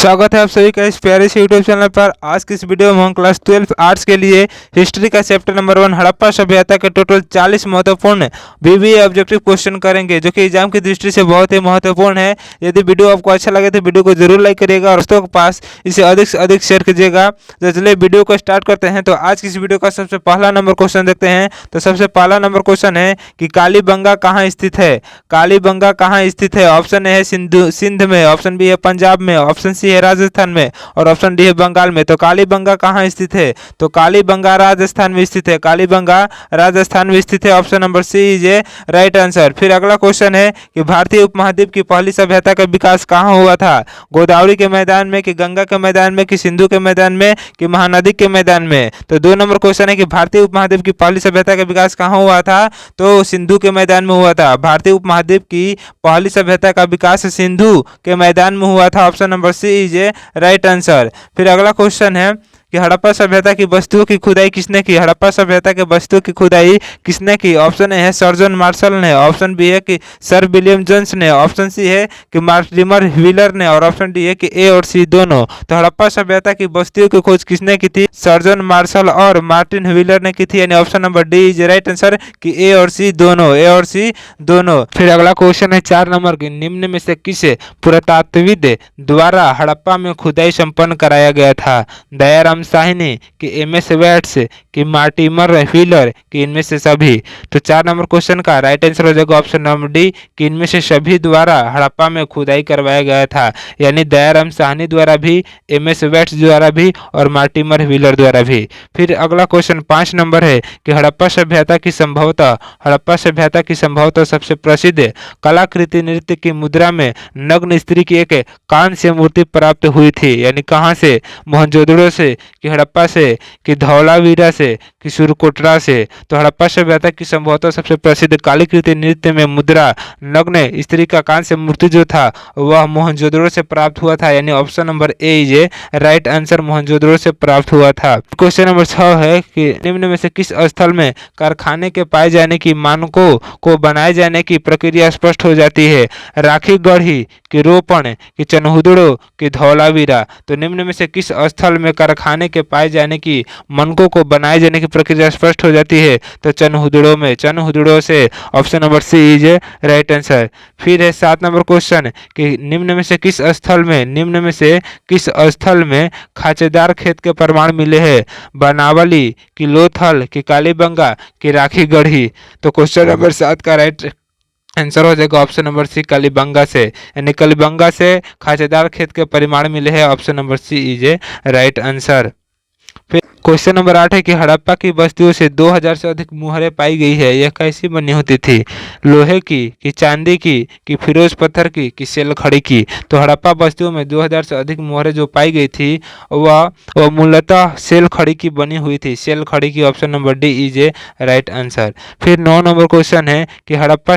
स्वागत है आप सभी का इस प्यारे से यूट्यूब चैनल पर। आज की इस वीडियो में हम क्लास 12 आर्ट्स के लिए हिस्ट्री का चैप्टर नंबर 1 हड़प्पा सभ्यता के टोटल 40 महत्वपूर्ण बीबीए ऑब्जेक्टिव क्वेश्चन करेंगे, जो कि एग्जाम की दृष्टि से बहुत ही महत्वपूर्ण है। यदि वीडियो आपको अच्छा लगे तो वीडियो को जरूर लाइक करिएगा और दोस्तों के पास इसे अधिक से अधिक शेयर कीजिएगा। तो चलिए वीडियो को स्टार्ट करते हैं। तो आज की इस वीडियो का सबसे पहला नंबर क्वेश्चन देखते हैं। तो सबसे पहला नंबर क्वेश्चन है कि कालीबंगा कहाँ स्थित है। कालीबंगा कहाँ स्थित है? ऑप्शन ए है सिंध में, ऑप्शन बी है पंजाब में, ऑप्शन सी है राजस्थान में और ऑप्शन डी है बंगाल में। तो कालीबंगा कहाँ स्थित है? तो कालीबंगा राजस्थान में स्थित है। कालीबंगा राजस्थान में स्थित है। Option number C is a right answer. फिर अगला क्वेश्चन है कि भारतीय उपमहाद्वीप की पहली सभ्यता का विकास कहाँ हुआ था? गोदावरी के मैदान में, कि गंगा के मैदान में, कि सिंधु के मैदान में, कि महानदी के मैदान में? तो 2 नंबर क्वेश्चन है कि भारतीय उपमहाद्वीप की पहली सभ्यता का विकास कहाँ हुआ था? तो सिंधु के मैदान में हुआ था। भारतीय उपमहाद्वीप की पहली सभ्यता का विकास सिंधु के मैदान में हुआ था। Option number C is a right answer. फिर अगला क्वेश्चन है कि हड़प्पा सभ्यता की वस्तुओं की खुदाई किसने की? हड़प्पा सभ्यता के वस्तुओं की खुदाई किसने की? ऑप्शन ए है सर जॉन मार्शल ने, ऑप्शन बी है कि सर विलियम जोन्स ने, ऑप्शन सी है कि मार्टिमर व्हीलर ने और ऑप्शन डी है कि ए और सी दोनों। तो हड़प्पा सभ्यता की वस्तुओं की खोज किसने की थी? सर जॉन मार्शल और मार्टिन व्हीलर ने की थी, यानी option number D is right answer कि ए और सी दोनों, ए और सी दोनों। फिर अगला क्वेश्चन है 4 नंबर की, निम्न में से किस पुरातत्वविद द्वारा हड़प्पा में खुदाई संपन्न कराया गया था? दयाराम साहनी, कि एमएस वेट्स, कि मार्टिमर व्हीलर, कि इनमें से सभी? तो 4 नंबर क्वेश्चन का राइट आंसर हो जाएगा ऑप्शन नंबर डी कि इनमें से सभी द्वारा हड़प्पा में खुदाई करवाया गया था, यानी दयाराम साहनी द्वारा भी, एमएस वेट्स द्वारा भी और मार्टिमर व्हीलर द्वारा भी। फिर अगला क्वेश्चन 5 नंबर है कि हड़प्पा सभ्यता की संभवतः सबसे प्रसिद्ध कलाकृति नृत्य की मुद्रा में नग्न स्त्री की एक कांस्य मूर्ति प्राप्त हुई थी, यानी कहाँ से? मोहनजोदड़ो से, कि हड़प्पा से, कि धौलावीरा से, कि सुरकोटरा से? तो हड़प्पा सभ्यता की संभवतः सबसे प्रसिद्ध कलाकृति नृत्य में मुद्रा नग्न स्त्री का कांस्य मूर्ति जो था वह मोहनजोदड़ो से प्राप्त हुआ था, यानी option number A is a right answer, Mohenjodaro से प्राप्त हुआ था। क्वेश्चन नंबर 6 है कि निम्न में से किस स्थल में कारखाने के पाए जाने की मानकों को बनाए जाने की प्रक्रिया स्पष्ट हो जाती है? राखी गढ़ी, कि रोपण, कि चनहुदड़ो, कि धौलावीरा? तो निम्न में से किस स्थल में कारखाने के पाए जाने की मानकों को बनाए जाने की प्रक्रिया स्पष्ट हो जाती है? तो चनहुदड़ो में, चनहुदड़ो से। Option number C is a right answer. फिर है 7 नंबर क्वेश्चन कि निम्न में से किस स्थल में खाचेदार खेत के प्रमाण मिले हैं? बनावली, कि लोथल, कि कालीबंगा, कि राखी गढ़ी? तो क्वेश्चन नंबर 7 का राइट आंसर हो जाएगा ऑप्शन नंबर सी कालीबंगा से, यानी कालीबंगा से खाचेदार खेत के परिमाण मिले हैं। Option number C is a right answer. फिर क्वेश्चन नंबर 8 है कि हड़प्पा की वस्तुओं से 2000 से अधिक मुहरें पाई गई है, यह कैसी बनी होती थी? लोहे की, कि चांदी की, कि फिरोज पत्थर की, कि सेल खड़ी की? तो हड़प्पा वस्तुओं में 2000 से अधिक मुहरें जो पाई गई थी वह मूलतः सेल खड़ी की बनी हुई थी, सेल खड़ी की। Option number D is a right answer. फिर 9 नंबर क्वेश्चन है कि हड़प्पा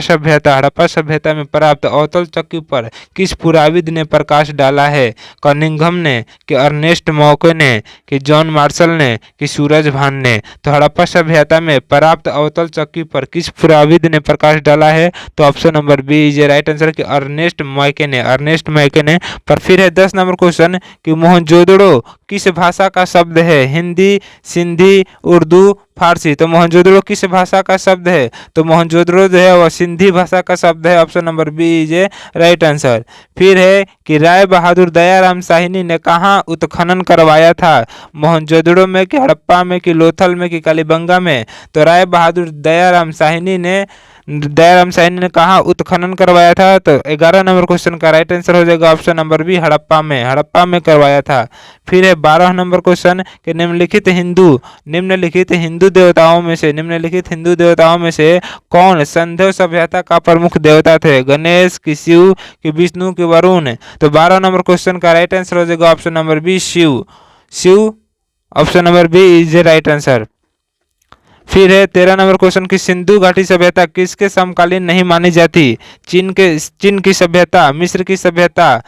सभ्यता में प्राप्त अवतल चक्की पर किस पुराविद ने प्रकाश डाला है? कनिंघम ने, कि अर्नेस्ट मॉके ने, कि जॉन मार्शल ने, कि सूरज भान ने? तो हड़प्पा सभ्यता में प्राप्त अवतल चक्की पर किस पुराविद ने प्रकाश डाला है? तो option number B is right answer कि अर्नेस्ट मॉके ने। पर फिर है 10 नंबर क्वेश्चन कि मोहनजोदड़ो किस भाषा का शब्द है? हिंदी, सिंधी, उर्दू, फारसी? तो मोहनजोदड़ो किस भाषा का शब्द है? तो मोहनजोदड़ो जो है वह सिंधी भाषा का शब्द है। Option number B is a right answer. फिर है कि राय बहादुर दयाराम साहनी ने कहाँ उत्खनन करवाया था? मोहनजोदड़ो में, कि हड़प्पा में, कि लोथल में, कि कालीबंगा में? तो राय बहादुर दयाराम साहनी ने कहाँ उत्खनन करवाया था? तो 11 नंबर क्वेश्चन का राइट आंसर हो जाएगा ऑप्शन नंबर बी हड़प्पा में करवाया था। फिर है 12 नंबर क्वेश्चन कि निम्नलिखित हिंदू देवताओं में से कौन संदेव सभ्यता का प्रमुख देवता थे? गणेश, कि शिव, कि विष्णु, कि वरुण? तो 12 नंबर क्वेश्चन का राइट आंसर हो जाएगा option number B Shiv. Option number B is right answer. फिर है 13 नंबर क्वेश्चन की सिंधु घाटी सभ्यता किसके समकालीन नहीं मानी जाती? चीन की सभ्यता, मिस्र की सभ्यता,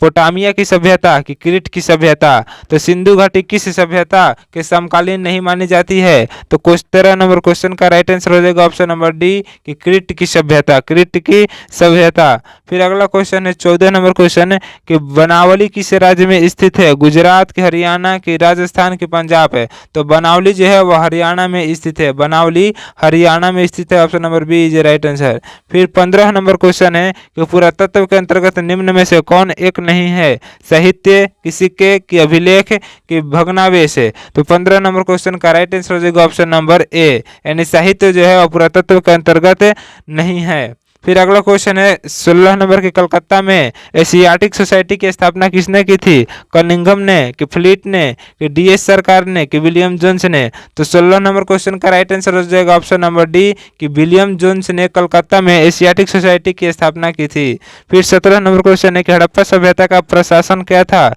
मेसोपोटामिया की सभ्यता कि क्रीट की सभ्यता। तो सिंधु घाटी किस सभ्यता के समकालीन नहीं मानी जाती है? तो 13 नंबर क्वेश्चन का राइट आंसर हो जाएगा ऑप्शन नंबर डी कि क्रीट की सभ्यता, क्रीट की सभ्यता। फिर अगला क्वेश्चन है 14 नंबर क्वेश्चन कि बनावली किस राज्य में स्थित है? गुजरात के, हरियाणा के, राजस्थान के, पंजाब है। तो बनावली जो है वह हरियाणा में स्थित है, बनावली हरियाणा में स्थित है, option number B is right answer. फिर 15 नंबर क्वेश्चन है कि पुरातत्व के अंतर्गत निम्न में से कौन एक नहीं है? साहित्य, कि सिक्के, कि अभिलेख, कि भग्नावशेष है। तो 15 नंबर क्वेश्चन का राइट आंसर हो जाएगा ऑप्शन नंबर ए, यानी साहित्य जो है वह पुरातत्व के अंतर्गत नहीं है। फिर अगला क्वेश्चन है 16 नंबर के कलकत्ता में एशियाटिक सोसाइटी की स्थापना किसने की थी? कनिंघम ने, कि फ्लीट ने, कि डीएस सरकार ने, कि विलियम जोन्स ने। तो 16 नंबर क्वेश्चन का राइट आंसर हो जाएगा ऑप्शन नंबर डी कि विलियम जोन्स ने कलकत्ता में एशियाटिक सोसाइटी की स्थापना की थी। फिर 17 नंबर क्वेश्चन है कि हड़प्पा सभ्यता का प्रशासन क्या था?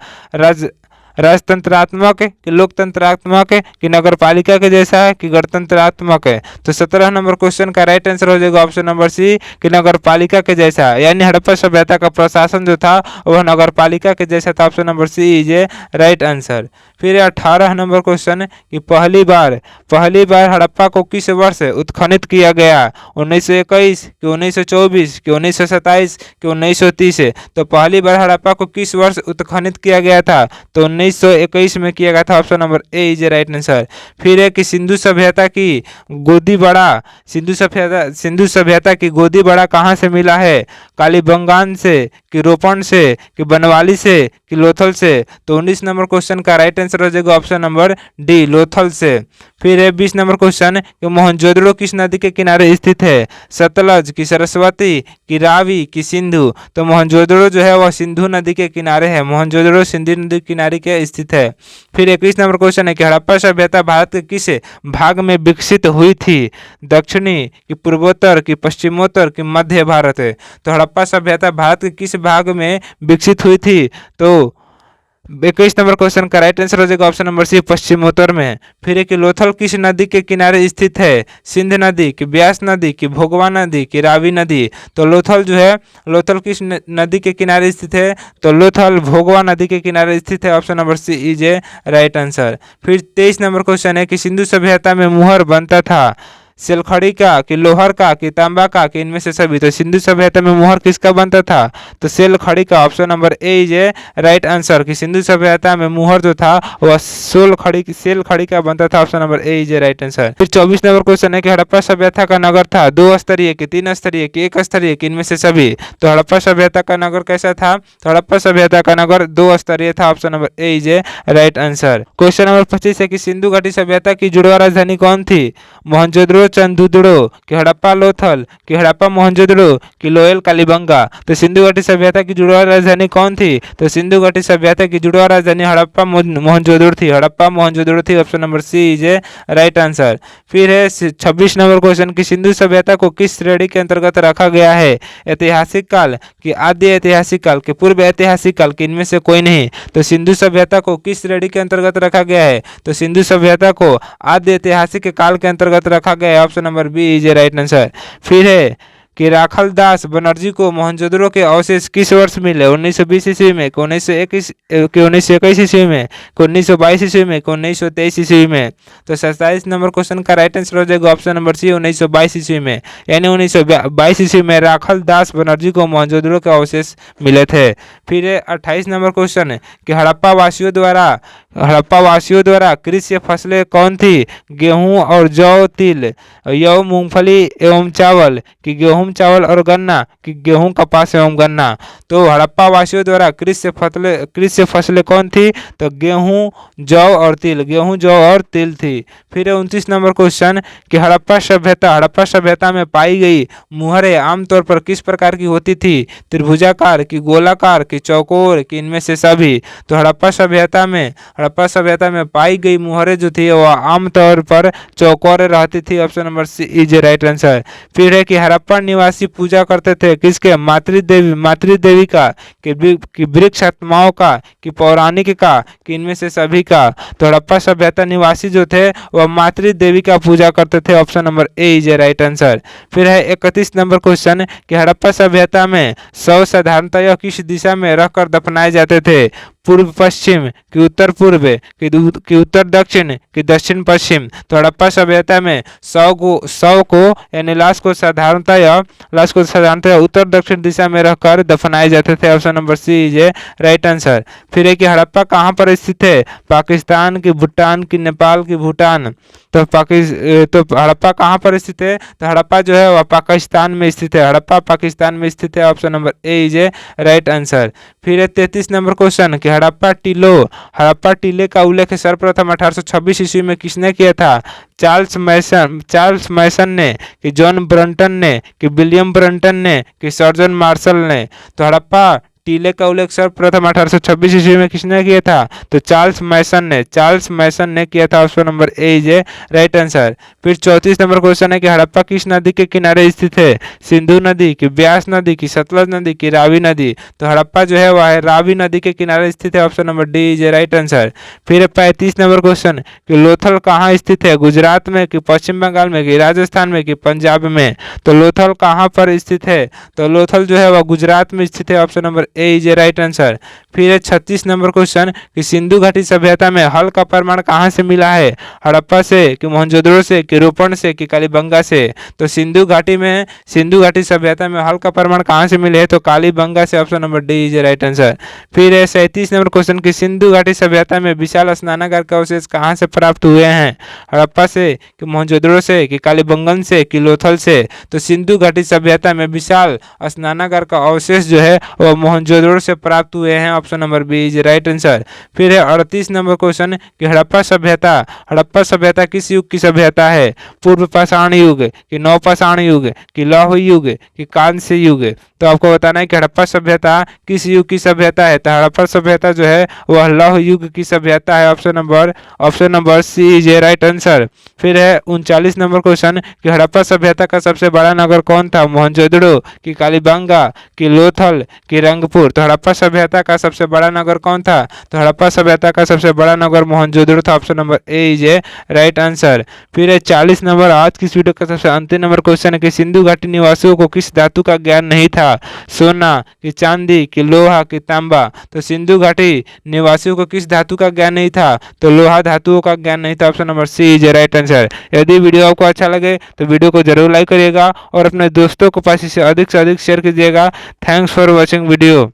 राजतंत्रात्मक, कि लोकतंत्रात्मक, कि नगरपालिका के जैसा है, कि गणतंत्रात्मक है। तो 17 नंबर क्वेश्चन का राइट आंसर हो जाएगा ऑप्शन नंबर सी कि नगरपालिका के जैसा, यानी हड़प्पा सभ्यता का प्रशासन जो था वह नगरपालिका के जैसा था, option number C is a right answer. फिर 18 नंबर क्वेश्चन कि पहली बार हड़प्पा को किस वर्ष उत्खनन किया गया? 1921, कि 1924, कि 1927, कि 1930 है। तो पहली बार हड़प्पा को किस वर्ष उत्खनन किया गया था? तो 1921 में किया गया था, option number A is right answer. फिर है कि सिंधु सभ्यता की गोदी बड़ा, सिंधु सभ्यता की गोदी बड़ा कहाँ से मिला है? कालीबंगान से, कि रोपण से, कि बनवाली से, कि लोथल से। तो 19 नंबर क्वेश्चन का राइट आंसर हो जाएगा ऑप्शन नंबर डी लोथल से। फिर है 20 नंबर क्वेश्चन कि मोहनजोदड़ो किस नदी के किनारे स्थित है? सतलज, कि सरस्वती, कि रावी, कि सिंधु। तो मोहनजोदड़ो जो है वह सिंधु नदी के किनारे है, मोहनजोदड़ो सिंधु नदी के किनारे के स्थित है। फिर 21 नंबर क्वेश्चन है कि हड़प्पा सभ्यता भारत के किस भाग में विकसित हुई थी? दक्षिणी, कि पूर्वोत्तर, कि पश्चिमोत्तर, कि मध्य भारत है। तो हड़प्पा सभ्यता भारत के किस भाग में विकसित हुई थी? तो 21 नंबर क्वेश्चन का राइट आंसर हो जाएगा ऑप्शन नंबर सी पश्चिमोत्तर में। फिर एक लोथल किस नदी के किनारे स्थित है? सिंध नदी, कि ब्यास नदी, कि भोगवा नदी, कि रावी नदी। तो लोथल जो है लोथल किस नदी के किनारे स्थित है? तो लोथल भोगवा नदी के किनारे स्थित है, option number C is a right answer. फिर 23 नंबर क्वेश्चन है कि सिंधु सभ्यता में मुहर बनता था सिलखड़ी का, कि लोहर का, कि तांबा का, कि इनमें से सभी। तो सिंधु सभ्यता में मुहर किसका बनता था? तो सेलखड़ी का, option number A is a right answer कि सिंधु सभ्यता में मुहर जो था वह सेलखड़ी का बनता था, option number A is a right answer. फिर 24 नंबर क्वेश्चन है कि हड़प्पा सभ्यता का नगर था 2 स्तरीय, कि 3 स्तरीय, कि 1 स्तरीय, कि इनमें से सभी। तो हड़प्पा सभ्यता का नगर कैसा था? तो हड़प्पा सभ्यता का नगर 2 स्तरीय था, option number A is a right answer. Question number 25 है कि सिंधु घाटी सभ्यता की जुड़वा राजधानी कौन थी? मोहनजोदड़ो चंदुदड़ो, कि हड़प्पा लोथल, कि हड़प्पा मोहनजोदड़ो, कि लोयल कालीबंगा। तो सिंधु घाटी सभ्यता की जुड़वा राजधानी कौन थी? तो सिंधु घाटी सभ्यता की जुड़वा राजधानी हड़प्पा मोहनजोदड़ो थी, हड़प्पा मोहनजोदड़ो थी, option number C is a right answer. फिर है 26 नंबर क्वेश्चन कि सिंधु सभ्यता को किस श्रेणी के अंतर्गत रखा गया है? ऐतिहासिक काल, कि आद्य ऐतिहासिक काल, कि पूर्व ऐतिहासिक काल, कि इनमें से कोई नहीं। तो सिंधु सभ्यता को किस श्रेणी के अंतर्गत रखा गया है? तो सिंधु सभ्यता को आद्य ऐतिहासिक काल के अंतर्गत रखा गया है, option number B is a right answer. फिर है कि राखल दास बनर्जी को मोहनजोदड़ो के अवशेष किस वर्ष मिले? 1920 ईस्वी में, 1921 ईस्वी में, 1922 ईस्वी में, 1923 ईस्वी में। तो 27 नंबर क्वेश्चन का राइट आंसर हो जाएगा ऑप्शन नंबर सी 1922 ईस्वी में, यानी 1922 ईस्वी में राखल दास बनर्जी को मोहनजोदड़ो के अवशेष मिले थे। फिर 28 नंबर क्वेश्चन है कि हड़प्पा वासियों द्वारा कृषि फसलें कौन थी? गेहूं और जौ, तिल, यौ, मूंगफली एवं चावल, कि गेहूं, चावल और गन्ना, कि गेहूं, कपास एवं गन्ना। तो हड़प्पा वासियों द्वारा कृषि फसलें कौन थी? तो गेहूं, जौ और तिल, गेहूं, जौ और तिल थी। फिर 29 नंबर क्वेश्चन कि हड़प्पा सभ्यता में पाई गई मुहरें आमतौर पर किस प्रकार की होती थी? त्रिभुजाकार, कि गोलाकार, कि चौकोर, कि इनमें से सभी। तो हड़प्पा सभ्यता में पाई गई मुहरें जो थी वह आमतौर पर चौकोर रहती थी, option number C is right answer. फिर है कि हड़प्पा निवासी पूजा करते थे किसके? मातृदेवी का, कि वृक्ष आत्माओं का, कि पौराणिक का, कि इनमें से सभी का? तो हड़प्पा सभ्यता निवासी जो थे वह मातृदेवी का पूजा करते थे। Option number A is right answer. फिर है 31 नंबर क्वेश्चन कि हड़प्पा सभ्यता में शव साधारणतः किस दिशा में रखकर दफनाए जाते थे? पूर्व पश्चिम, कि उत्तर पूर्व, कि उत्तर दक्षिण, कि दक्षिण पश्चिम? तो हड़प्पा सभ्यता में शव को यानी लाश को साधारणतः उत्तर दक्षिण दिशा में रखकर दफनाए जाते थे। Option number C is right answer. फिर है कि हड़प्पा कहाँ पर स्थित है? पाकिस्तान, की भूटान, की नेपाल, की भूटान? तो हड़प्पा कहाँ पर स्थित है? तो हड़प्पा जो है वह पाकिस्तान में स्थित है। हड़प्पा पाकिस्तान में स्थित है। Option number A is right answer. फिर है 33 नंबर क्वेश्चन कि हड़प्पा टीले का उल्लेख सर्वप्रथम 1826 ईस्वी में किसने किया था? चार्ल्स मैसन ने, कि जॉन ब्रंटन ने, कि विलियम ब्रंटन ने, कि सर्जन मार्शल ने? तो हड़प्पा टीले का उल्लेख सर्वप्रथम 1826 ईस्वी में किसने किया था? तो चार्ल्स मैसन ने किया था। Option number A is right answer. फिर 34 नंबर क्वेश्चन है कि हड़प्पा किस नदी के किनारे स्थित है? सिंधु नदी, की ब्यास नदी, की सतलज नदी, की रावी नदी? तो हड़प्पा जो है वह रावी नदी के किनारे स्थित है। Option number D is right answer. फिर 35 नंबर क्वेश्चन कि लोथल कहाँ स्थित है? गुजरात में, कि पश्चिम बंगाल में, कि राजस्थान में, कि पंजाब में? तो लोथल कहाँ पर स्थित है? तो लोथल जो है वह गुजरात में स्थित है। Option number A is right answer. फिर 36 नंबर क्वेश्चन कि सिंधु घाटी सभ्यता में हल का प्रमाण कहाँ से मिला है? हड़प्पा से, कि मोहनजोदड़ो से, कि रोपण से, कि कालीबंगा से? तो सिंधु घाटी सभ्यता में हल का प्रमाण कहाँ से मिले? तो कालीबंगा से। Option number D is right answer. फिर 37 नंबर क्वेश्चन कि सिंधु घाटी सभ्यता में विशाल स्नानागार का अवशेष कहाँ से प्राप्त हुए हैं? हड़प्पा से, कि मोहनजोदड़ो से, कि कालीबंगन से, कि लोथल से? तो सिंधु घाटी सभ्यता में विशाल स्नानागार का अवशेष जो है वह मोहनजोदड़ो से प्राप्त हुए हैं। Option number B is right answer. फिर है 38 नंबर क्वेश्चन कि हड़प्पा सभ्यता किस युग की सभ्यता है? पूर्व पाषाण युग, कि नवपाषाण युग, कि लौह युग, कि कांस्य युग? तो आपको बताना है कि हड़प्पा सभ्यता किस युग की सभ्यता है। तो हड़प्पा सभ्यता जो है वह लौह युग की सभ्यता है। Option number C is right answer. फिर है 39 नंबर क्वेश्चन कि हड़प्पा सभ्यता का सबसे बड़ा नगर कौन था? मोहनजोदड़ो, कि कालीबंगा, कि लोथल, कि रंगपुर? तो हड़प्पा सभ्यता का सबसे बड़ा नगर कौन था? तो हड़प्पा सभ्यता का सबसे बड़ा नगर मोहनजोदड़ो था। Option number A is right answer. फिर है 40 नंबर आज की इस वीडियो का सबसे अंतिम नंबर क्वेश्चन है कि सिंधु घाटी निवासियों को किस धातु का ज्ञान नहीं था? सोना, कि चांदी, कि लोहा, कि तांबा? तो सिंधु घाटी निवासियों को किस धातु का ज्ञान नहीं था? तो लोहा धातुओं का ज्ञान नहीं था। Option number C is right answer. यदि वीडियो आपको अच्छा लगे तो वीडियो को जरूर लाइक करिएगा और अपने दोस्तों को पास इसे अधिक से अधिक शेयर कीजिएगा। Thanks for watching video.